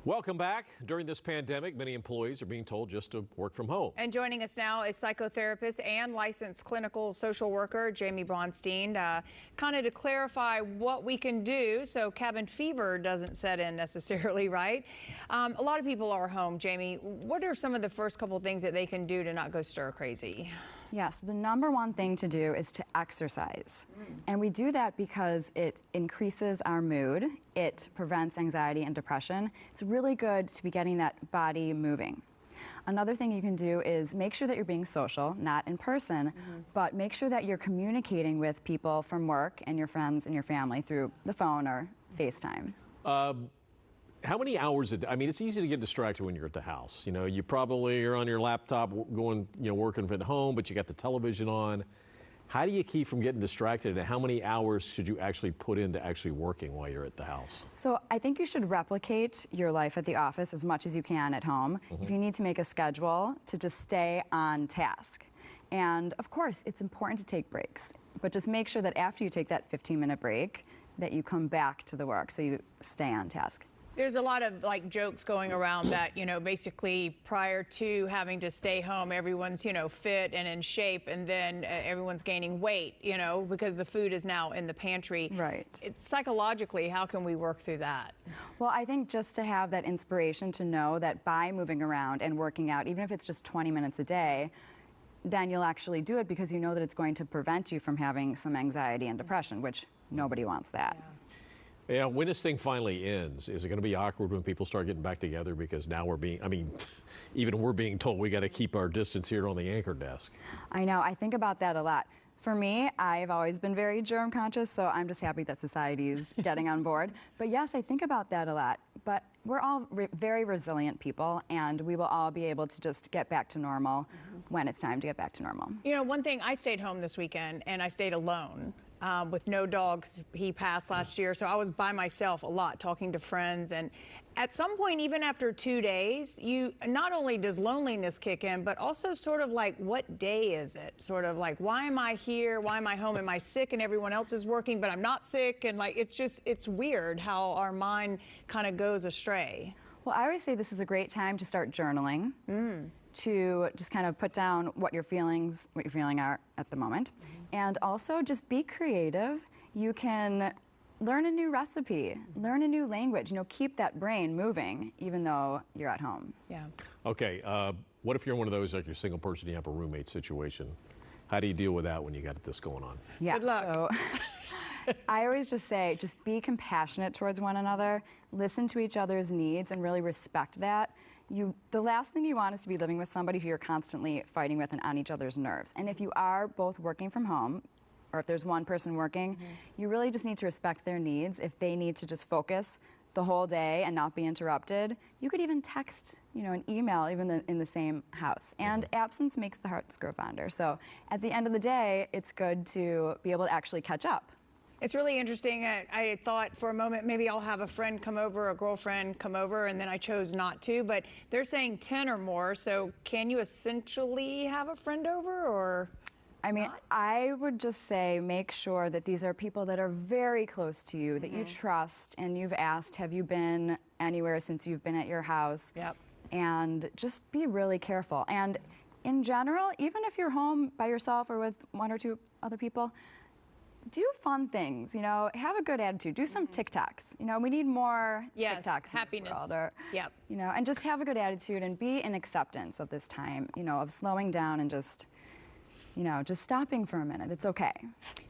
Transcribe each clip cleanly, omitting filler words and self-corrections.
Welcome back. During this pandemic, many employees are being told just to work from home. And joining us now is psychotherapist and licensed clinical social worker Jaime Bronstein, kind of to clarify what we can do so cabin fever doesn't set in necessarily, right? A lot of people are home. Jaime, what are some of the first couple things that they can do to not go stir crazy? Yes, the number one thing to do is to exercise. And we do that because it increases our mood, it prevents anxiety and depression. It's really good to be getting that body moving. Another thing you can do is make sure that you're being social, not in person, but make sure that you're communicating with people from work and your friends and your family through the phone or FaceTime. How many hours a day? I mean, it's easy to get distracted when you're at the house. You know, you probably are on your laptop going, working at home, but you got the television on. How do you keep from getting distracted, and how many hours should you actually put into actually working while you're at the house? So I think you should replicate your life at the office as much as you can at home. If you need to make a schedule to just stay on task. And of course, it's important to take breaks, but just make sure that after you take that 15-minute break, that you come back to the work so you stay on task. There's a lot of jokes going around that, basically prior to having to stay home, everyone's, fit and in shape, and then everyone's gaining weight, because the food is now in the pantry. Right. It's psychologically, how can we work through that? Well, I think just to have that inspiration to know that by moving around and working out, even if it's just 20 minutes a day, then you'll actually do it because you know that it's going to prevent you from having some anxiety and depression, which nobody wants that. Yeah, when this thing finally ends, is it going to be awkward when people start getting back together? Because now even we're being told we got to keep our distance here on the anchor desk. I know, I think about that a lot. For me, I've always been very germ conscious, so I'm just happy that society's getting on board. But yes, I think about that a lot. But we're all very resilient people, and we will all be able to just get back to normal when it's time to get back to normal. One thing, I stayed home this weekend, and I stayed alone. With no dogs. He passed last year, so I was by myself a lot, talking to friends. And at some point, even after 2 days, not only does loneliness kick in, but also sort of like, what day is it? Sort of like, why am I here? Why am I home? Am I sick and everyone else is working, but I'm not sick? And it's weird how our mind kind of goes astray. Well, I always say this is a great time to start journaling. To just kind of put down what your feelings are at the moment. And also just be creative. You can learn a new recipe, learn a new language, keep that brain moving even though you're at home. Yeah. Okay, what if you're one of those, like you're a single person, you have a roommate situation? How do you deal with that when you got this going on? Yeah, good luck. So I always just say, just be compassionate towards one another, listen to each other's needs and really respect that. The last thing you want is to be living with somebody who you're constantly fighting with and on each other's nerves. And if you are both working from home, or if there's one person working, you really just need to respect their needs. If they need to just focus the whole day and not be interrupted, you could even text, an email, even in the same house. And absence makes the hearts grow fonder. So at the end of the day, it's good to be able to actually catch up. It's really interesting. I thought for a moment maybe I'll have a friend come over, a girlfriend come over, and then I chose not to. But they're saying 10 or more, so can you essentially have a friend over, or not? I would just say make sure that these are people that are very close to you, that you trust, and you've asked, have you been anywhere since you've been at your house? Yep. And just be really careful. And in general, even if you're home by yourself or with one or two other people, do fun things, have a good attitude, do some TikToks. We need more TikToks happiness. In this world. And just have a good attitude and be in acceptance of this time, of slowing down and just stopping for a minute. It's okay.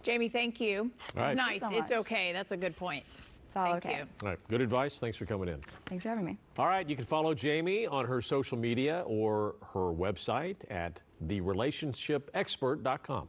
Jaime, thank you. All right. It's nice. So it's okay. That's a good point. It's all Thank okay. you. All right, good advice. Thanks for coming in. Thanks for having me. All right, you can follow Jaime on her social media or her website at therelationshipexpert.com.